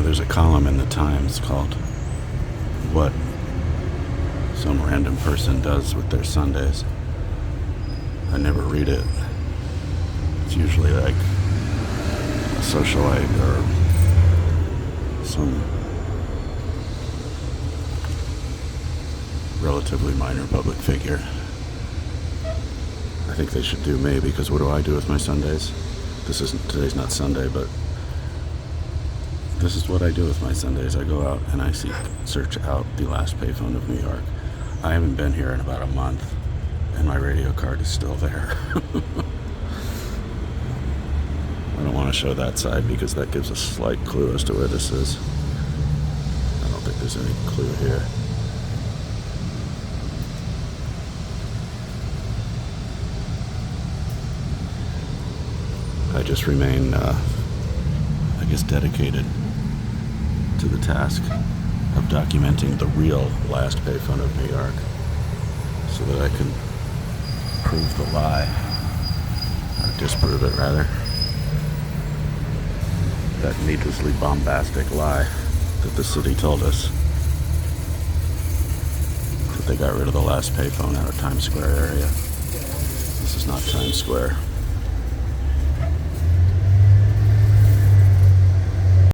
There's a column in the Times called What Some Random Person Does with Their Sundays. I never read it. It's usually like a socialite or some relatively minor public figure. I think they should do me, because what do I do with my Sundays? Today's not Sunday, but this is what I do with my Sundays. I go out and I search out the last payphone of New York. I haven't been here in about a month, and my radio card is still there. I don't want to show that side because that gives a slight clue as to where this is. I don't think there's any clue here. I just remain, dedicated to the task of documenting the real last payphone of New York, so that I can prove the lie, or disprove it rather, that needlessly bombastic lie that the city told us, that they got rid of the last payphone out of Times Square area. This is not Times Square.